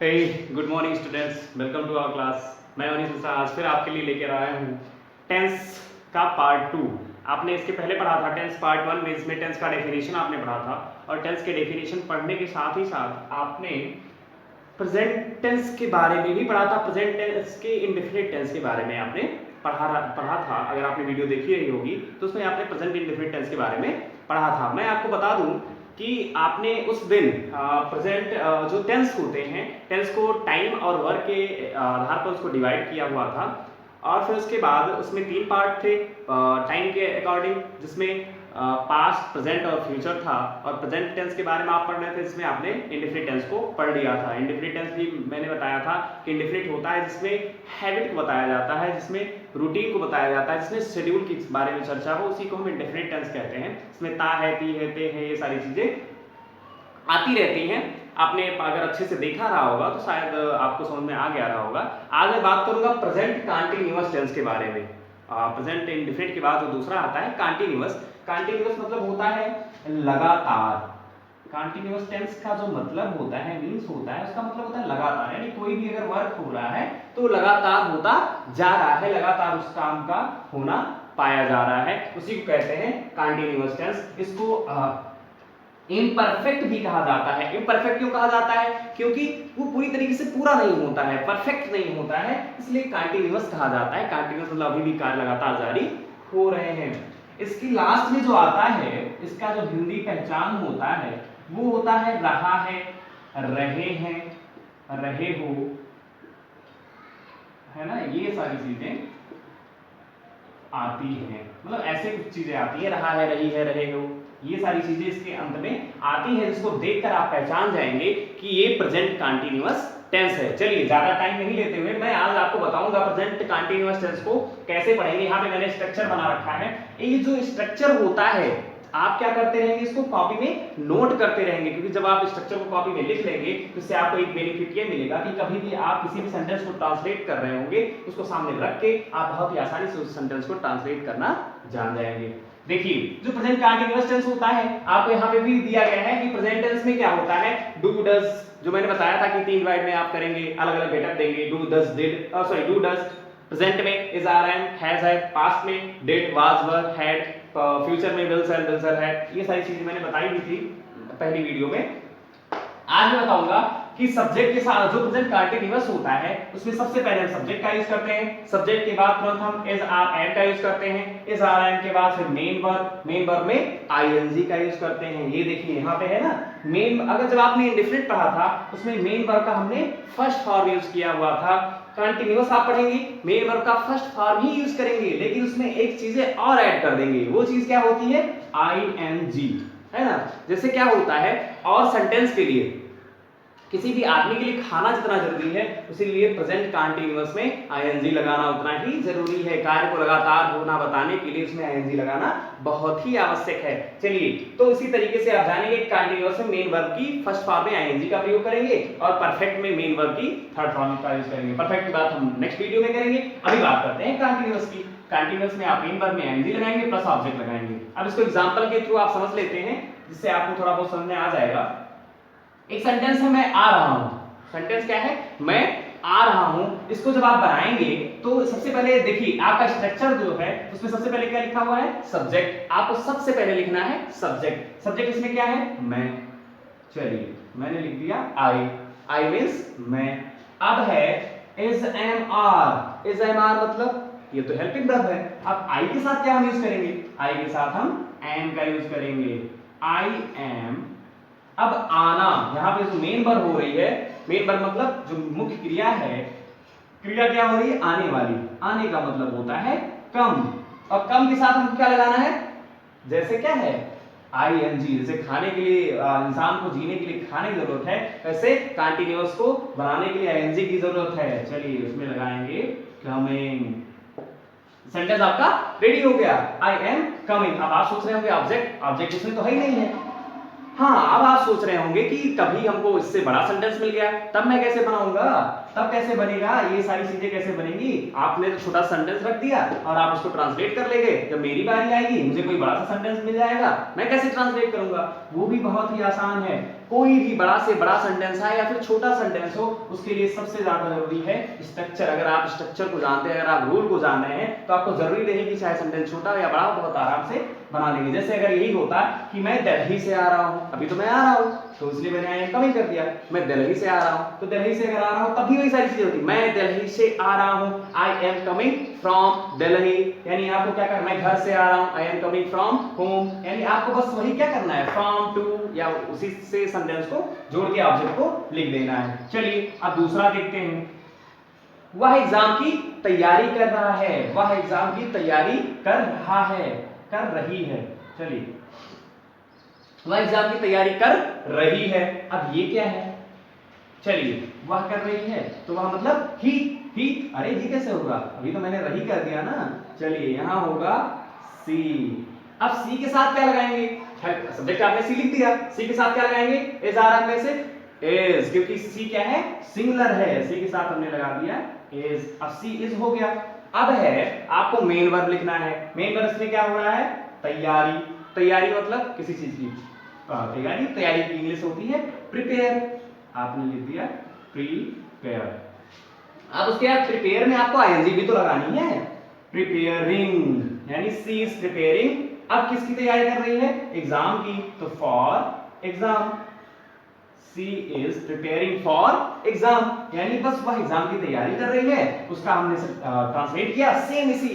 Hey good morning students, welcome to our class. मैं अनिश मिश्रा आज फिर आपके लिए लेकर आया हूँ टेंस का पार्ट 2। आपने इसके पहले पढ़ा था टेंस पार्ट 1 में, इसमें टेंस का डेफिनेशन आपने पढ़ा था और टेंस के डेफिनेशन पढ़ने के साथ ही साथ आपने प्रेजेंट टेंस के बारे में भी पढ़ा था। प्रेजेंट टेंस के इंडेफिनिट टेंस के बारे में आपने पढ़ा था। अगर आपने वीडियो देखी रही होगी तो उसमें आपने प्रेजेंट इंडेफिनिट टेंस के बारे में पढ़ा था। मैं आपको बता दूं कि आपने उस दिन प्रेजेंट जो टेंस होते हैं, टेंस को टाइम और वर्क के आधार पर उसको डिवाइड किया हुआ था और फिर उसके बाद उसमें 3 पार्ट थे टाइम के अकॉर्डिंग, जिसमें पास्ट, प्रेजेंट और फ्यूचर था। और प्रेजेंट टेंस के बारे में आप पढ़ रहे थे जिसमें आपने इंडेफिनिट टेंस को पढ़ लिया था। इंडेफिनिट टेंस भी मैंने बताया था कि इंडेफिनिट होता है जिसमें हैबिट को बताया जाता है, जिसमें रूटीन को बताया जाता है, जिसमें शेड्यूल के बारे में चर्चा हो, उसी को हम इंडेफिनिट टेंस कहते हैं। इसमें ता है, ती है, ते है, ये सारी चीजें आती रहती हैं। आपने अगर अच्छे से देखा रहा होगा तो शायद आपको समझ में आ गया रहा होगा। आज मैं बात करूंगा प्रेजेंट कंटीन्यूअस टेंस के बारे में। प्रेजेंट इंडेफिनिट के बाद जो दूसरा आता है कंटीन्यूअस। कंटीन्यूअस मतलब होता है लगातार। कंटीन्यूअस टेंस का जो मतलब होता है, मींस होता है, उसका मतलब होता है लगातार, यानी कोई भी अगर वर्क हो रहा है तो लगातार होता जा रहा है, लगातार उस काम का होना पाया जा रहा है, उसी को कहते हैं कंटीन्यूअस टेंस। इसको इम्परफेक्ट भी कहा जाता है। इम्परफेक्ट क्यों कहा जाता है? क्योंकि वो पूरी तरीके से पूरा नहीं होता है, परफेक्ट नहीं होता है, इसलिए कंटीन्यूअस कहा जाता है। कंटीन्यूअस मतलब अभी भी कार्य लगातार जारी हो रहे हैं। इसकी लास्ट में जो आता है, इसका जो हिंदी पहचान होता है वो होता है रहा है, रहे हैं, रहे हो, है ना, ये सारी चीजें आती हैं। मतलब ऐसे कुछ चीजें आती है, रहा है, रही है, रहे हो, ये सारी चीजें इसके अंत में आती है, जिसको देखकर आप पहचान जाएंगे कि ये प्रेजेंट कंटीन्यूअस टेंस है। चलिए ज्यादा टाइम नहीं लेते हुए मैं आज आपको बताऊंगा प्रेजेंट कंटीन्यूअस टेंस को कैसे पढ़ेंगे। यहाँ पे मैंने स्ट्रक्चर बना रखा है। ये जो स्ट्रक्चर होता है आप क्या करते रहेंगे, इसको कॉपी में नोट करते रहेंगे, क्योंकि जब आप स्ट्रक्चर को कॉपी में लिख लेंगे तो इससे आपको एक बेनिफिट ये मिलेगा कि कभी भी आप किसी भी सेंटेंस को ट्रांसलेट कर रहे होंगे, उसको सामने रख के आप बहुत ही आसानी से उस सेंटेंस को ट्रांसलेट करना जान जाएंगे। देखिए जो प्रेजेंट कंटीन्यूअस टेंस होता है, आपको यहाँ पे भी दिया गया है कि प्रेजेंट टेंस में क्या होता है, डू डज, जो मैंने बताया था कि 3 वर्ड में आप करेंगे, अलग अलग घटक देंगे, do does did, sorry do does, present में इज आर एम हैज है, पास्ट में did was were had, future में विल शैल हैड। ये सारी चीजें मैंने बताई भी थी पहली वीडियो में। आज मैं बताऊंगा कि सब्जेक्ट के साथ जो प्रेजेंट कंटीन्यूअस होता है उसमें सबसे पहले हम सब्जेक्ट का यूज करते हैं, सब्जेक्ट के बाद तुरंत हम इज आर एम का यूज करते हैं, इज आर एम के बाद फिर मेन वर्ब में आईएनजी का यूज करते हैं। ये देखिए यहाँ पे है ना मेन। अगर जब आपने इंडेफिनिट पढ़ा था उसमें मेन वर्ब का हमने फर्स्ट फॉर्म यूज किया हुआ था। कंटीन्यूअस आप पढ़ेंगे मेन वर्ब का फर्स्ट फॉर्म ही यूज करेंगे, लेकिन उसमें एक चीजें और ऐड कर देंगे। वो चीज क्या होती है? आईएनजी, है ना। जैसे क्या होता है, और सेंटेंस के लिए किसी भी आदमी के लिए खाना जितना जरूरी है उसी लिए प्रेजेंट कंटीन्यूअस में आईएनजी लगाना उतना ही जरूरी है। कार्य को लगातार होना बताने के लिए उसमें आईएनजी लगाना बहुत ही आवश्यक है। चलिए तो इसी तरीके से आप जानेंगे कंटीन्यूअस में मेन वर्ब की फर्स्ट फॉर्म में आईएनजी का प्रयोग करेंगे और परफेक्ट में मेन वर्ब की थर्ड फॉर्म का यूज करेंगे। परफेक्ट की बात हम नेक्स्ट वीडियो में करेंगे। अभी बात करते हैं कंटीन्यूअस की। कंटीन्यूअस में आप मेन वर्ब में आईएनजी लगाएंगे प्लस ऑब्जेक्ट लगाएंगे। अब इसको एग्जांपल के थ्रू आप समझ लेते हैं जिससे आपको थोड़ा बहुत समझ में आ जाएगा। एक सेंटेंस है मैं आ रहा हूं। सेंटेंस क्या है? मैं आ रहा हूं। इसको जब आप बनाएंगे तो सबसे पहले देखिए आपका स्ट्रक्चर जो है उसमें सबसे पहले क्या लिखा हुआ है? सब्जेक्ट। आपको सबसे पहले लिखना है सब्जेक्ट। सब्जेक्ट इसमें क्या है? मैं। चलिए मैंने लिख दिया आई। आई मींस मैं। अब है is M R. Is M R मतलब ये तो हेल्पिंग वर्ब है। अब आई के साथ क्या हम यूज करेंगे? आई के साथ हम एम का यूज करेंगे। I am. अब आना, यहां पे जो मेन वर्ब हो रही है, मेन वर्ब मतलब जो मुख्य क्रिया है, क्रिया क्या हो रही है? आने वाली। आने का मतलब होता है कम। और कम के साथ हम क्या लगाना है? जैसे क्या है? आईएनजी। जैसे खाने के लिए इंसान को जीने के लिए खाने की जरूरत है, वैसे कंटीन्यूअस को बनाने के लिए आईएनजी की जरूरत है। चलिए उसमें लगाएंगे कमिंग। सेंटेंस आपका रेडी हो गया, आई एम कमिंग। अब आप सोच रहे होंगे ऑब्जेक्ट, ऑब्जेक्ट इसमें तो है ही नहीं है। हाँ, अब आप सोच रहे होंगे कि कभी हमको इससे बड़ा सेंटेंस मिल गया तब मैं कैसे बनाऊंगा, तब कैसे बनेगा, ये सारी चीजें कैसे बनेंगी। आपने तो छोटा सेंटेंस रख दिया और आप उसको ट्रांसलेट कर लेंगे। जब मेरी बारी आएगी मुझे कोई बड़ा सा सेंटेंस मिल जाएगा, मैं कैसे ट्रांसलेट करूंगा? वो भी बहुत ही आसान है। कोई भी बड़ा से बड़ा सेंटेंस है या फिर छोटा सेंटेंस हो, उसके लिए सबसे ज्यादा जरूरी है स्ट्रक्चर। अगर आप स्ट्रक्चर को जानते हैं, अगर आप रूल को जान रहे हैं, तो आपको जरूरी नहीं कि चाहे सेंटेंस छोटा हो या बड़ा हो, बहुत आराम से बना लेंगे। जैसे अगर यही होता कि मैं दिल्ली से आ रहा हूँ, अभी तो मैं आ रहा हूँ, तो इसलिए मैंने आई एम कमिंग कर दिया। मैं दिल्ली से आ रहा हूँ, तो दिल्ली से अगर आ रहा हूँ तब भी वही सारी चीजें होती। मैं दिल्ली से आ रहा हूँ, I am coming from Delhi, यानी आपको क्या करना है, घर से आ रहा हूँ, I am coming from home, यानी आपको बस वही क्या करना है, फ्रॉम टू या उसी से सेंटेंस को जोड़ के ऑब्जेक्ट को लिख देना है। चलिए अब दूसरा देखते हैं। वह एग्जाम की तैयारी कर रहा है, वह एग्जाम की तैयारी कर रहा है, कर रही है। चलिए वह एग्जाम की तैयारी कर रही है। अब ये क्या है, चलिए वह कर रही है तो वह मतलब ही, अरे ही कैसे होगा, अभी तो मैंने रही कर दिया ना। चलिए यहां होगा सी। अब सी के साथ क्या लगाएंगे, सब्जेक्ट आपने सी लिख दिया, सी के साथ क्या लगाएंगे, इज आर में से इज, क्योंकि सी क्या है, सिंगुलर है, सी के साथ हमने लगा दिया इज। अब सी इज हो गया। अब है आपको मेन वर्ब लिखना है। मेन वर्ब इसमें क्या हो रहा है, तैयारी। तैयारी मतलब किसी चीज की तैयारी। तैयारी की इंग्लिश होती है प्रिपेयर, आपने लिख दिया प्रिपेयर। अब उसके बाद प्रिपेयर में आपको आईएनजी भी तो लगानी है, प्रिपेयरिंग, यानी सी इज प्रिपेयरिंग। अब किसकी तैयारी कर रही है, एग्जाम की, तो for exam, she is preparing for exam, यानी बस वह एग्जाम की तैयारी कर रही है। उसका हमने ट्रांसलेट किया सेम इसी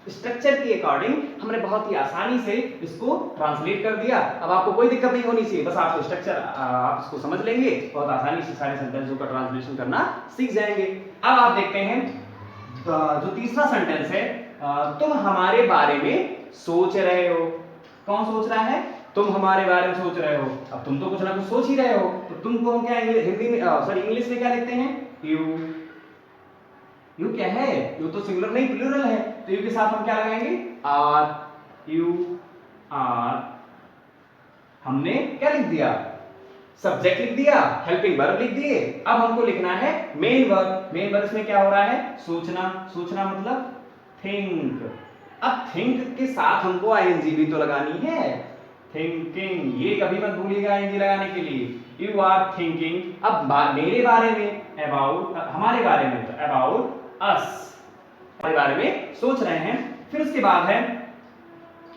स्ट्रक्चर के अकॉर्डिंग, हमने बहुत ही आसानी से इसको ट्रांसलेट कर दिया। अब आपको कोई दिक्कत नहीं होनी चाहिए, बस आपको स्ट्रक्चर आप इसको समझ लेंगे, बहुत आसानी से सारे सेंटेंसों का ट्रांसलेशन करना सीख जाएंगे। अब आप देखते हैं जो तीसरा सेंटेंस है, तुम हमारे बारे में सोच रहे हो। कौन सोच रहा है, तुम हमारे बारे में सोच रहे हो। अब तुम तो कुछ ना कुछ सोच ही रहे हो, तो तुमको हम क्या हिंदी में सॉरी इंग्लिश में क्या लिखते हैं, यू। यू क्या है, यू तो सिंगुलर नहीं प्लूरल है, तो यू के साथ हम क्या लगाएंगे, आर, यू आर। हमने क्या लिख दिया, सब्जेक्ट लिख दिया, हेल्पिंग वर्ब लिख दिए। अब हमको लिखना है मेन वर्ब। मेन वर्ब में क्या हो रहा है, सोचना। सोचना मतलब थिंक। अब थिंक के साथ हमको आईएनजी भी तो लगानी है, थिंकिंग, ये कभी मत भूलिएगा आईएनजी लगाने के लिए। यू आर थिंकिंग, अब मेरे बारे में, अबाउट, हमारे बारे में, तो अबाउट अस, हमारे बारे में सोच रहे हैं। फिर उसके बाद है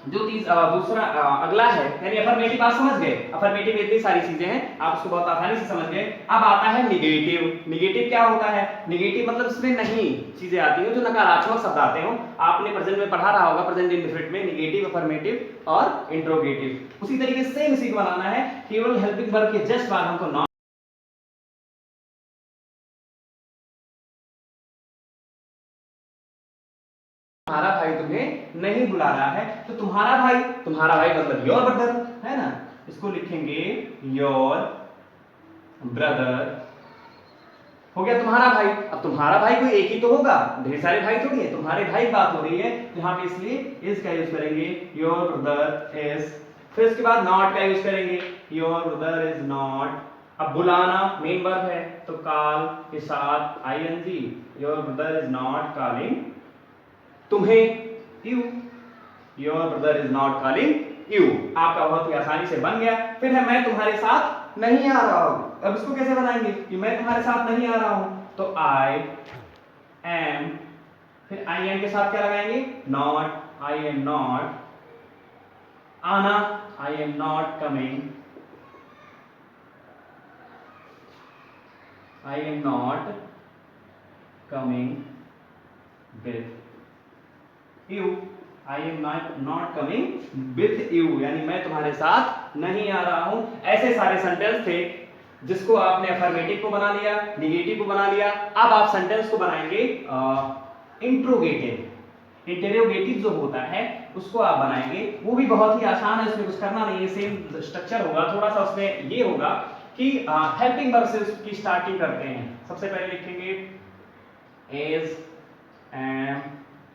जो दूसरा अगला है, यानी अफर्मेटिव आप समझ गए। अफर्मेटिव में इतनी सारी चीजें हैं, आप उसको बहुत आसानी से समझ गए। अब आता है निगेटिव। निगेटिव क्या होता है, निगेटिव मतलब इसमें नहीं चीजें आती हैं, जो नकारात्मक शब्द आते हो। आपने प्रेजेंट में पढ़ा रहा होगा, प्रेजेंट इंडेफिनिट में निगेटिव, अफर्मेटिव और इंट्रोगेटिव। उसी तरीके से सेम इसी को बनाना है, केवल हेल्पिंग वर्ब के जस्ट बाद हमको नॉट, तुम्हारा भाई तुम्हें नहीं बुला रहा है, तो तुम्हारा भाई, तुम्हारा भाई मतलब योर ब्रदर है ना, इसको लिखेंगे योर ब्रदर। हो गया तुम्हारा भाई। अब तुम्हारा भाई कोई एक ही तो होगा, ढेर सारे भाई थोड़ी है, तुम्हारे भाई बात हो रही है, यहाँ पे इसलिए इज का यूज करेंगे, योर ब्रदर इज। फिर उसके बाद नॉट का यूज करेंगे, योर ब्रदर इज नॉट। अब बुलाना मेन वर्ब है, तो कॉल के साथ ING, your brother is not calling तुम्हें, you, your brother is not calling you. आपका बहुत ही आसानी से बन गया। फिर है मैं तुम्हारे साथ नहीं आ रहा हूं। अब इसको कैसे बनाएंगे कि मैं तुम्हारे साथ नहीं आ रहा हूं, तो आई एम, फिर आई एम के साथ क्या लगाएंगे, नॉट, आई एम नॉट। आना, I am not coming, I am not coming with you, I am not coming with you, यानी मैं तुम्हारे साथ नहीं आ रहा हूं। ऐसे सारे सेंटेंस थे जिसको आपने अफर्मेटिव को बना लिया, निगेटिव को बना लिया। अब आप सेंटेंस को बनाएंगे इंट्रोगेटिव। इंटरोगेटिव जो होता है उसको आप बनाएंगे, वो भी बहुत ही आसान है, उसमें कुछ करना नहीं है, सेम स्ट्रक्चर होगा। थोड़ा सा उसमें ये होगा कि हेल्पिंग वर्ब से उसकी स्टार्टिंग करते हैं। सबसे पहले लिखेंगे एज, एम,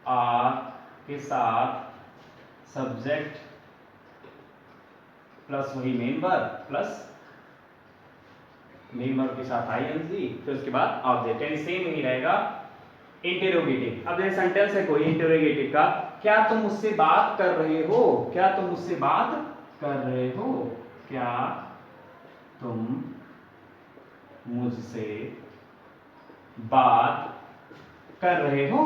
आर के साथ सब्जेक्ट प्लस वही main verb plus main verb के साथ आईएनजी, फिर उसके बाद ऑब्जेक्ट, यानी सेम ही रहेगा इंटरोगेटिव। अब ये सेंटेंस है कोई इंटरोगेटिव का, क्या तुम मुझसे बात कर रहे हो, क्या तुम मुझसे बात कर रहे हो, क्या तुम मुझसे बात कर रहे हो,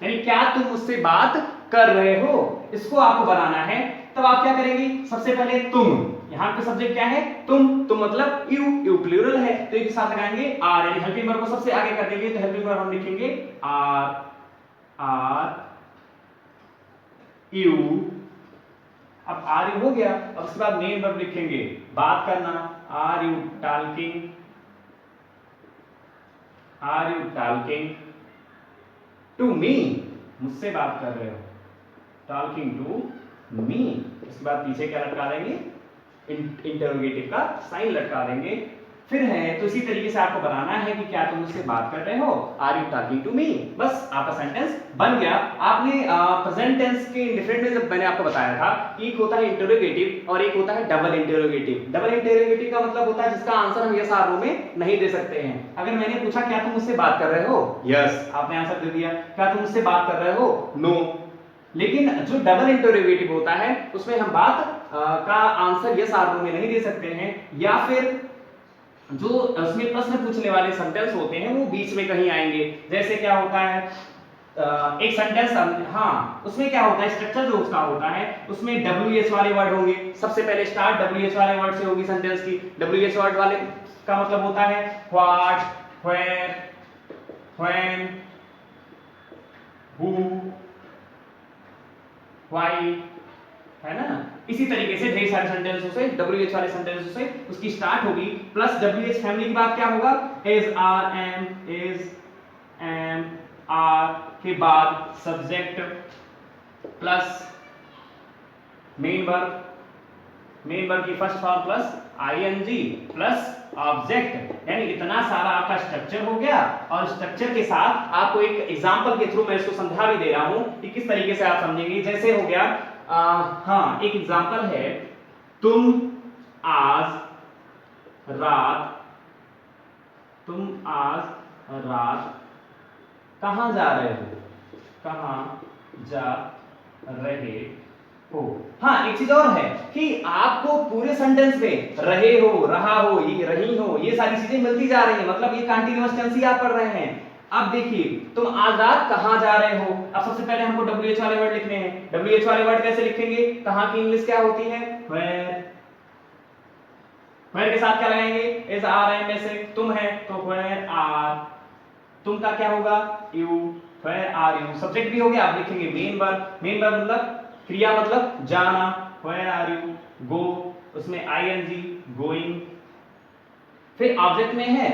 यानी क्या तुम मुझसे बात कर रहे हो, इसको आपको बनाना है। तब आप क्या करेंगे, सबसे पहले तुम, यहां पे सब्जेक्ट क्या है, तुम मतलब यू प्लूरल है तो एक साथ लगाएंगे आर, यानी हेल्पिंग वर्ब को सबसे आगे कर देंगे तो हेल्पिंग वर्ब हम लिखेंगे आर यू। अब आर यू हो गया, अब उसके बाद मेन वर्ब लिखेंगे बात करना, are you talking to me, मुझसे बात कर रहे हो, टॉकिंग टू मी। उसके बाद पीछे क्या लटका देंगे, इंटरोगेटिव का साइन लटका देंगे। फिर है तो इसी तरीके से आपको बनाना है कि क्या तुम मुझसे बात कर रहे हो, are you talking to me, बस आपका सेंटेंस बन गया। आपने प्रेजेंट टेंस के डिफरेंट में जब मैंने आपको बताया था, एक होता है इंटरोगेटिव और एक होता है डबल इंटरोगेटिव। डबल इंटरोगेटिव का मतलब होता है जिसका आंसर हम यस आर नो में नहीं दे सकते हैं। अगर मैंने पूछा क्या तुम मुझसे बात कर रहे हो, यस, आपने आंसर दे दिया। क्या तुम मुझसे बात कर रहे हो, नो। लेकिन जो डबल इंटरोगेटिव होता है उसमें हम बात का आंसर यस आर नो में नहीं दे सकते हैं, या फिर जो उसमें प्रश्न पूछने वाले सेंटेंस होते हैं वो बीच में कहीं आएंगे। जैसे क्या होता है, एक सेंटेंस, हाँ, उसमें क्या होता है, स्ट्रक्चर जो उसका होता है उसमें WH वाले वर्ड होंगे। सबसे पहले स्टार्ट WH वाले वर्ड से होगी सेंटेंस की। WH वर्ड वाले का मतलब होता है what, where, when, who, why, है ना। इसी तरीके से ढेर सारे सेंटेंसों से WH वाले सेंटेंसों से उसकी स्टार्ट होगी। प्लस WH फैमिली के बाद क्या होगा, इज, आर, एम, आर के बाद सब्जेक्ट प्लस मेन वर्ब की first form plus ING plus object, यानी इतना सारा आपका स्ट्रक्चर हो गया। और स्ट्रक्चर के साथ आपको एक एग्जांपल के थ्रू मैं इसको समझा भी दे रहा हूं कि किस तरीके से आप समझेंगे। जैसे हो गया, हाँ, एक एग्जांपल है, तुम आज रात कहां जा रहे हो। हाँ, एक चीज और है कि आपको पूरे सेंटेंस में रहे हो, रहा हो, ये रही हो, ये सारी चीजें मिलती जा रही हैं, मतलब ये कंटीन्यूअस टेंस ही आप पढ़ रहे हैं। अब देखिए, तुम आज रात कहां जा रहे हो, अब सबसे पहले हमको WH वाले वर्ड लिखने हैं। WH वाले वर्ड कैसे लिखेंगे, कहां की इंग्लिश क्या होती है, वेयर। वेयर के साथ क्या लगाएंगे, इज, आर, एम में से तुम है तो वेयर आर, तुम का क्या होगा, you, where are you. Subject भी हो गया, आप लिखेंगे मेन वर्ब मतलब क्रिया, मतलब जाना, वेयर आर यू, गो, उसमें ING, गोइंग। फिर ऑब्जेक्ट में है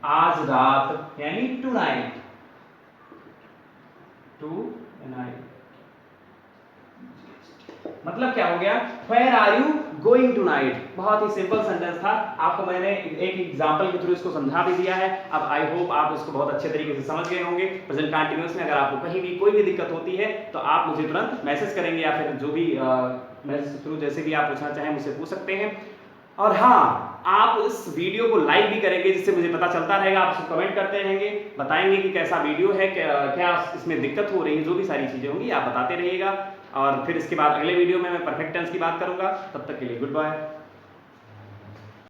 आज रात, यानी टुनाइट, मतलब क्या हो गया, where are you going tonight. बहुत ही सिंपल सेंटेंस था, आपको मैंने एक एग्जांपल के थ्रू इसको समझा भी दिया है। अब आई होप आप इसको बहुत अच्छे तरीके से समझ गए होंगे। प्रेजेंट कंटीन्यूअस में अगर आपको कहीं भी कोई भी दिक्कत होती है तो आप मुझे तुरंत मैसेज करेंगे, या फिर जो भी मैसेज थ्रू जैसे भी आप पूछना चाहें मुझसे पूछ सकते हैं। और हाँ, आप इस वीडियो को लाइक भी करेंगे जिससे मुझे पता चलता रहेगा, आप इसको कमेंट करते रहेंगे, बताएंगे कि कैसा वीडियो है, क्या इसमें दिक्कत हो रही है, जो भी सारी चीजें होंगी आप बताते रहिएगा। और फिर इसके बाद अगले वीडियो में मैं परफेक्ट टेंस की बात करूंगा। तब तक के लिए गुड बाय।